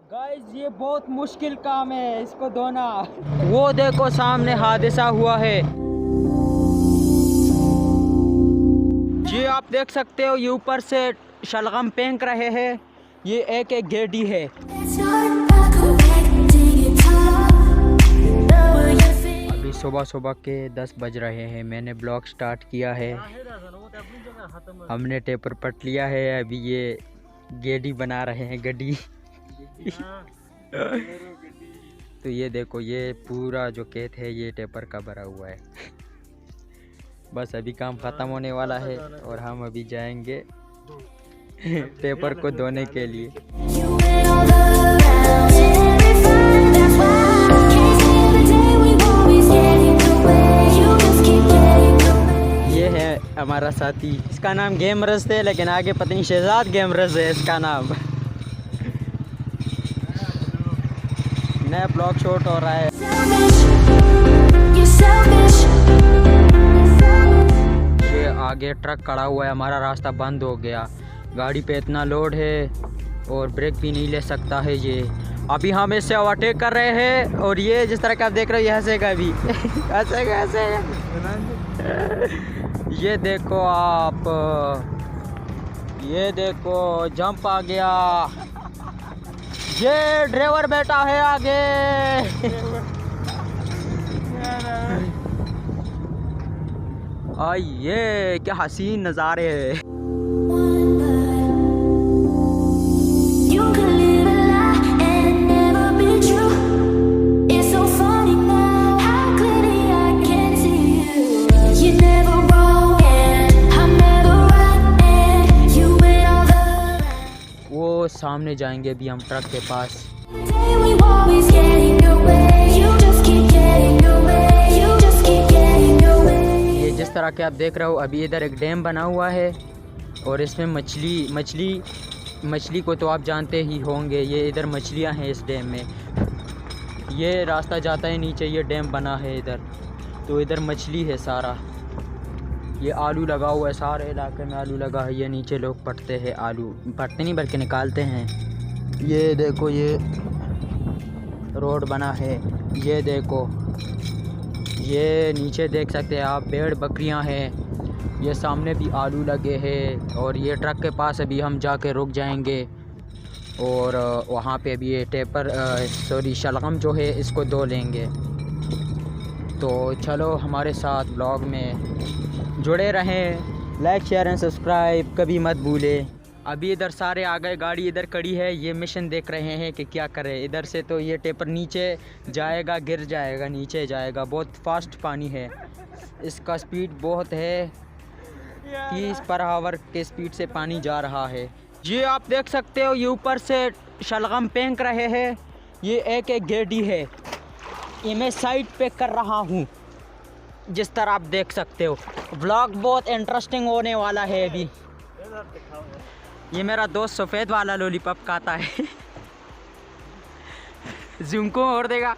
Guys ये बहुत मुश्किल काम है इसको धोना। वो देखो सामने हादसा हुआ है। ये आप देख सकते हो, ये ऊपर से शलगम फेंक रहे हैं। ये एक गेडी है। अभी सुबह सुबह के 10 बज रहे हैं। मैंने ब्लॉग स्टार्ट किया है। हमने टेपर पट लिया है। अभी ये गेडी बना रहे हैं, गड्डी। तो ये देखो, ये पूरा जो खेत है ये टेपर का भरा हुआ है। बस अभी काम ख़त्म होने वाला है और हम अभी जाएंगे टेपर को धोने के लिए। ये है हमारा साथी, इसका नाम गेमरस है, लेकिन आगे पत्नी शहजाद गेमरस है इसका नाम। नया ब्लॉग शूट हो रहा है। ये आगे ट्रक खड़ा हुआ है, हमारा रास्ता बंद हो गया। गाड़ी पे इतना लोड है और ब्रेक भी नहीं ले सकता है ये। अभी हम इससे ओवरटेक कर रहे हैं और ये जिस तरह का आप देख रहे हो ये हंसेगा अभी। हंसेगा हंसेगा। ये देखो आप, ये देखो जंप आ गया। ये ड्राइवर बैठा है आगे। ये क्या हसीन नज़ारे है। वो सामने जाएंगे अभी हम ट्रक के पास। ये जिस तरह के आप देख रहे हो, अभी इधर एक डैम बना हुआ है और इसमें मछली को तो आप जानते ही होंगे। ये इधर मछलियां हैं इस डैम में। ये रास्ता जाता है नीचे, ये डैम बना है इधर, तो इधर मछली है सारा। ये आलू लगा हुआ है, सारे इलाके में आलू लगा है। ये नीचे लोग पटते हैं, आलू पटते नहीं बल्कि निकालते हैं। ये देखो, ये रोड बना है। ये देखो, ये नीचे देख सकते हैं आप, भेड़ बकरियां हैं। ये सामने भी आलू लगे हैं और ये ट्रक के पास अभी हम जाके रुक जाएंगे और वहाँ पे अभी ये शलगम जो है इसको धो लेंगे। तो चलो हमारे साथ ब्लॉग में जुड़े रहें। लाइक शेयर एंड सब्सक्राइब कभी मत भूलें। अभी इधर सारे आ गए, गाड़ी इधर खड़ी है। ये मिशन देख रहे हैं कि क्या करें। इधर से तो ये टेपर नीचे जाएगा, गिर जाएगा, नीचे जाएगा। बहुत फास्ट पानी है, इसका स्पीड बहुत है, 30 पर आवर के स्पीड से पानी जा रहा है। ये आप देख सकते हो, ये ऊपर से शलगम फेंक रहे हैं। ये एक गेडी है, ये मैं साइड पे कर रहा हूँ जिस तरह आप देख सकते हो। व्लॉग बहुत इंटरेस्टिंग होने वाला है। अभी ये मेरा दोस्त सफ़ेद वाला लॉलीपॉप खाता है। जूम को और देगा।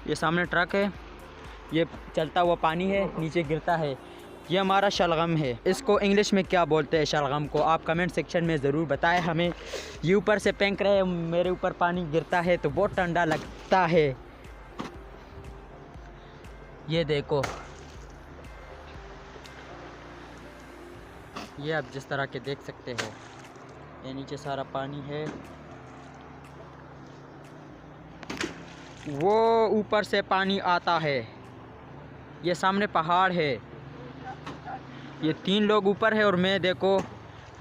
ये सामने ट्रक है, ये चलता हुआ पानी है, नीचे गिरता है। ये हमारा शलगम है। इसको इंग्लिश में क्या बोलते हैं शलगम को, आप कमेंट सेक्शन में ज़रूर बताएं हमें। ये ऊपर से फेंक रहे, मेरे ऊपर पानी गिरता है तो बहुत ठंडा लगता है। ये देखो, ये आप जिस तरह के देख सकते हो, ये नीचे सारा पानी है। वो ऊपर से पानी आता है। ये सामने पहाड़ है। ये 3 लोग ऊपर है और मैं देखो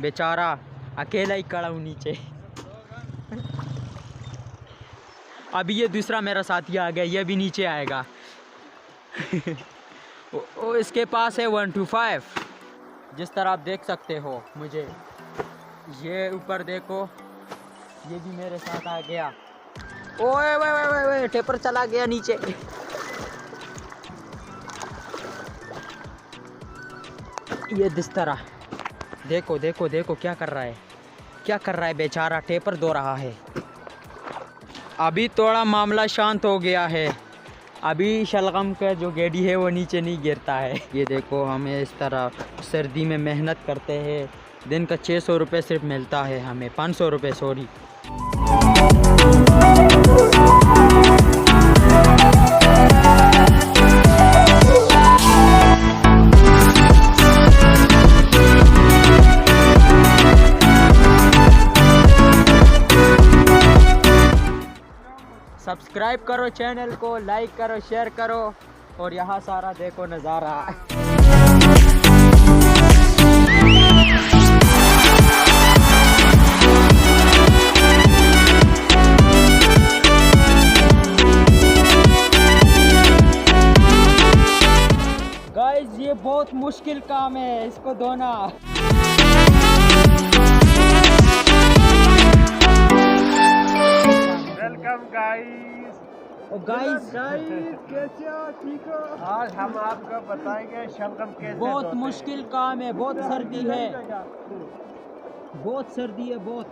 बेचारा अकेला ही खड़ा हूँ नीचे। अभी ये दूसरा मेरा साथी आ गया, ये भी नीचे आएगा। ओ इसके पास है 125 जिस तरह आप देख सकते हो मुझे। ये ऊपर देखो, ये भी मेरे साथ आ गया। ओए ओए टेपर चला गया नीचे। ये जिस तरह देखो देखो देखो क्या कर रहा है, क्या कर रहा है बेचारा, टेपर धो रहा है। अभी थोड़ा मामला शांत हो गया है। अभी शलगम का जो गेड़ी है वो नीचे नहीं गिरता है। ये देखो हमें इस तरह सर्दी में मेहनत करते हैं, दिन का 600 रुपये सिर्फ मिलता है हमें, 500 रुपये सॉरी। सब्सक्राइब करो चैनल को, लाइक करो, शेयर करो, और यहाँ सारा देखो नज़ारा। गाइस ये बहुत मुश्किल काम है इसको धोना। Welcome guys. गाइस कैसे हो? ठीक हो? आज हम आपको बताएंगे शलगम कैसे बहुत धोते हैं। मुश्किल काम है, बहुत सर्दी है, बहुत सर्दी है बहुत।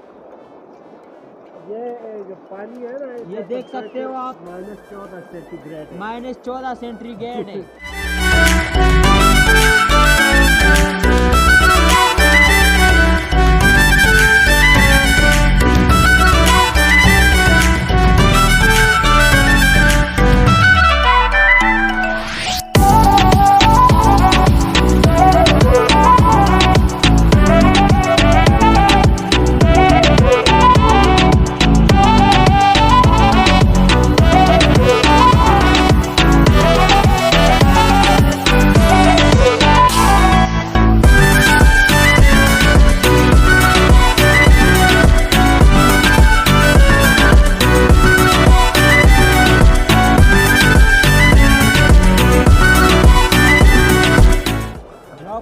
ये जो पानी है ना, ये देख सकते हो आप, -14 सेंटीग्रेड है। -14 सेंटीग्रेड है।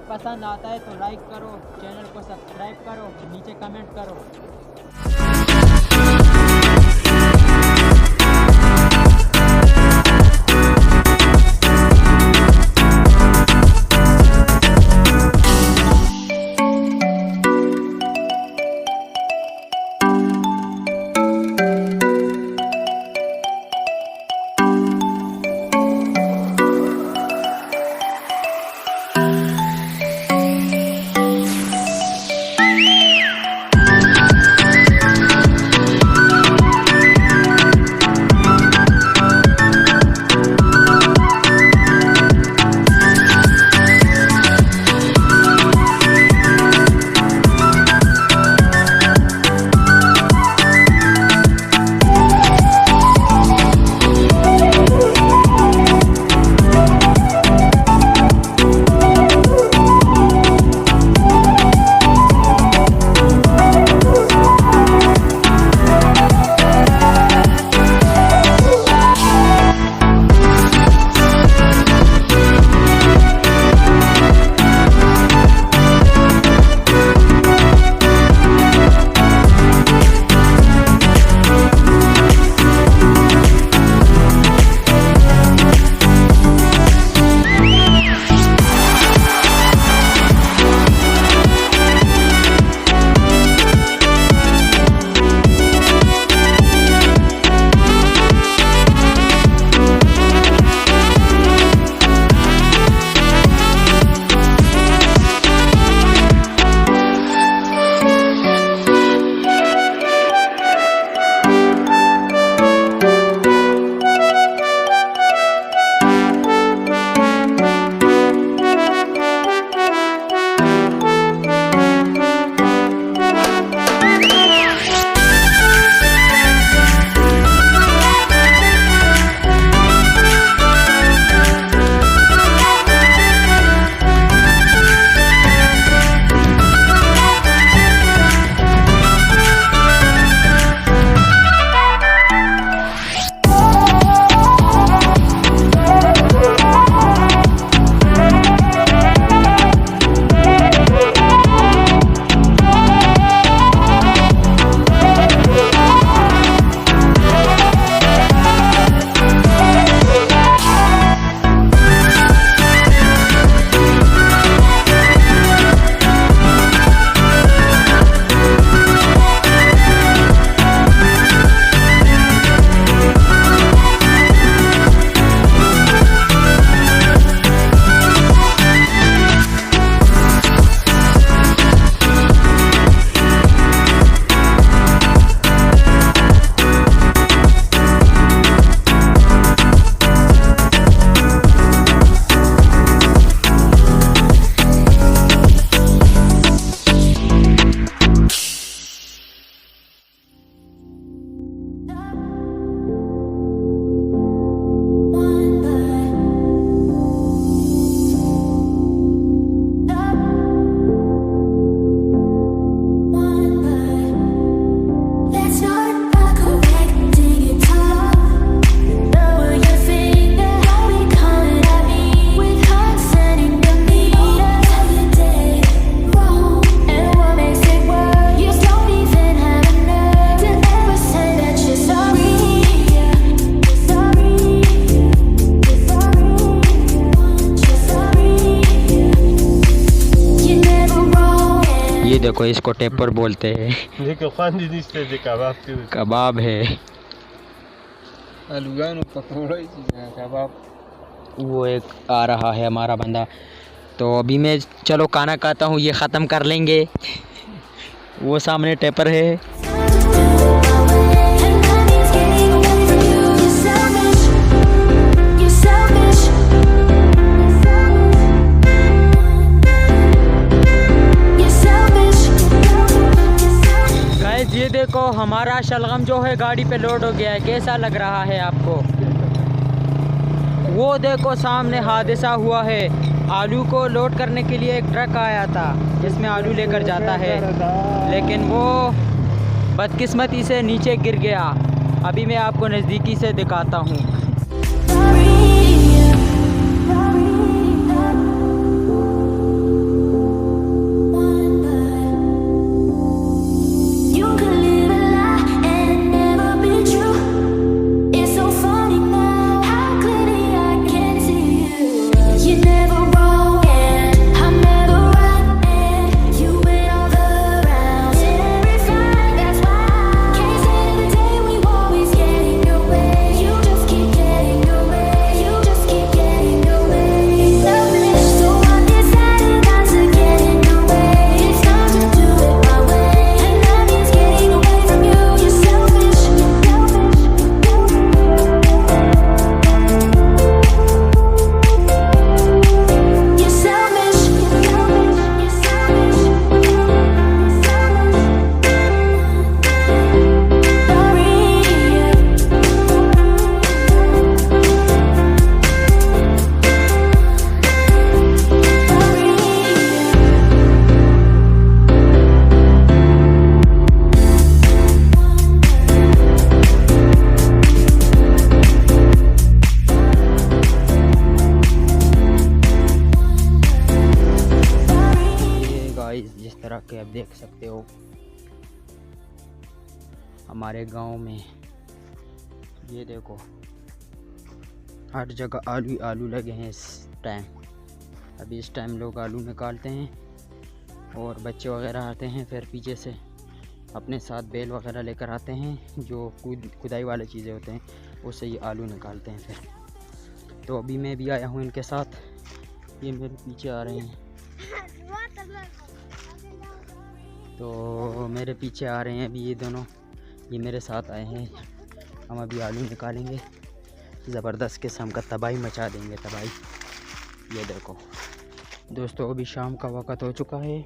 पसंद आता है तो लाइक करो, चैनल को सब्सक्राइब करो, नीचे कमेंट करो। ये देखो इसको टेपर बोलते हैं, देखो खानी दिसते थे कबाब कबाब है। अलुगान पकौड़ा कबाब। वो एक आ रहा है हमारा बंदा। तो अभी मैं चलो खाना खाता हूँ, ये ख़त्म कर लेंगे। वो सामने टेपर है। गाइस ये देखो हमारा शलगम जो है गाड़ी पे लोड हो गया है। कैसा लग रहा है आपको? वो देखो सामने हादसा हुआ है। आलू को लोड करने के लिए एक ट्रक आया था जिसमें आलू लेकर जाता है, लेकिन वो बदकिस्मती से नीचे गिर गया। अभी मैं आपको नज़दीकी से दिखाता हूँ। जिस तरह के आप देख सकते हो हमारे गांव में, ये देखो हर जगह आलू आलू लगे हैं इस टाइम। अभी इस टाइम लोग आलू निकालते हैं और बच्चे वगैरह आते हैं, फिर पीछे से अपने साथ बेल वगैरह लेकर आते हैं जो खुदाई वाले चीज़ें होते हैं, उससे ये आलू निकालते हैं फिर। तो अभी मैं भी आया हूँ इनके साथ, ये मेरे पीछे आ रहे हैं। तो मेरे पीछे आ रहे हैं अभी ये दोनों, ये मेरे साथ आए हैं। हम अभी आलू निकालेंगे, ज़बरदस्त किस्म का तबाही मचा देंगे, तबाही। ये देखो दोस्तों अभी शाम का वक़्त हो चुका है,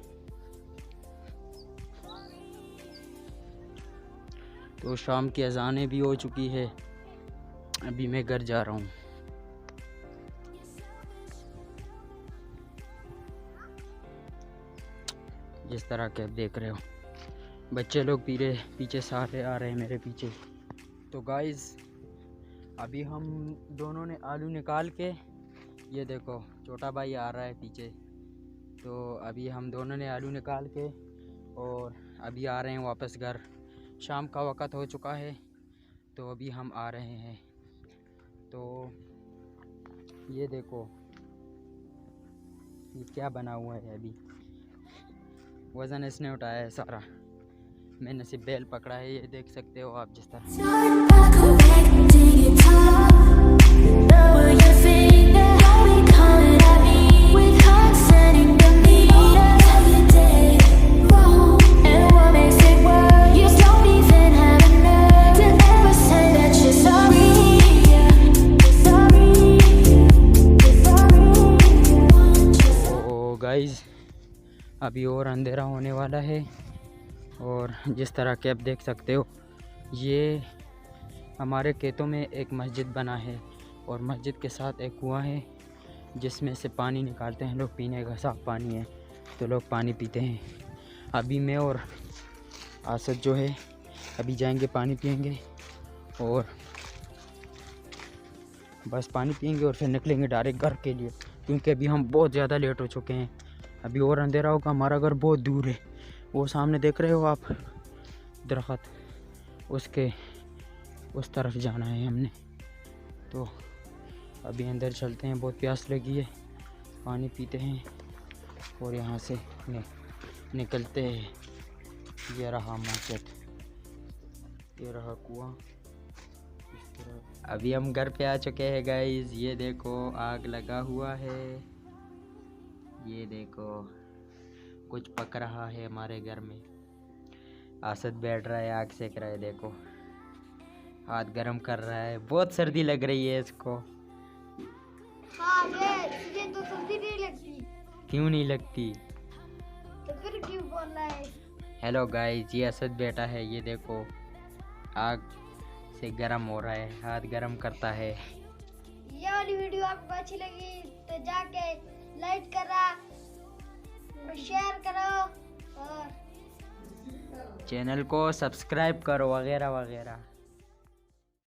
तो शाम की अज़ानें भी हो चुकी है। अभी मैं घर जा रहा हूँ। जिस तरह के आप देख रहे हो बच्चे लोग पीछे सारे आ रहे हैं मेरे पीछे। तो गाइस अभी हम दोनों ने आलू निकाल के, ये देखो छोटा भाई आ रहा है पीछे। तो अभी हम दोनों ने आलू निकाल के और अभी आ रहे हैं वापस घर। शाम का वक़्त हो चुका है, तो अभी हम आ रहे हैं। तो ये देखो ये क्या बना हुआ है, अभी वज़न इसने उठाया है सारा। मैंने सिर्फ बेल पकड़ा है, ये देख सकते हो आप जिस तरह। गाइस अभी और अंधेरा होने वाला है, और जिस तरह के आप देख सकते हो ये हमारे खेतों में एक मस्जिद बना है, और मस्जिद के साथ एक कुआं है जिसमें से पानी निकालते हैं लोग, पीने का साफ़ पानी है, तो लोग पानी पीते हैं। अभी मैं और आसद जो है अभी जाएंगे पानी पिएंगे, और बस पानी पिएंगे और फिर निकलेंगे डायरेक्ट घर के लिए, क्योंकि अभी हम बहुत ज़्यादा लेट हो चुके हैं। अभी और अंधेरा होगा, हमारा घर बहुत दूर है। वो सामने देख रहे हो आप दरख्त, उसके उस तरफ जाना है हमने। तो अभी अंदर चलते हैं, बहुत प्यास लगी है, पानी पीते हैं और यहाँ से निकलते हैं। ये रहा मस्जिद, ये रहा कुआं। अभी हम घर पे आ चुके हैं गाइस। ये देखो आग लगा हुआ है, ये देखो कुछ पक रहा है हमारे घर में। आसद बैठ रहा है, आग सेक रहा है, देखो हाथ गरम कर रहा है। बहुत सर्दी लग रही है इसको। हाँ ये तो सर्दी नहीं लगती। क्यों नहीं लगती? तो फिर क्यों बोल रहा है? हेलो गाइस, ये असद बैठा है, ये देखो आग से गरम हो रहा है, हाथ गरम करता है। ये वाली वीडियो आपको अच्छी लगी तो जाके लाइक करा और शेयर करो और चैनल को सब्सक्राइब करो वगैरह वगैरह।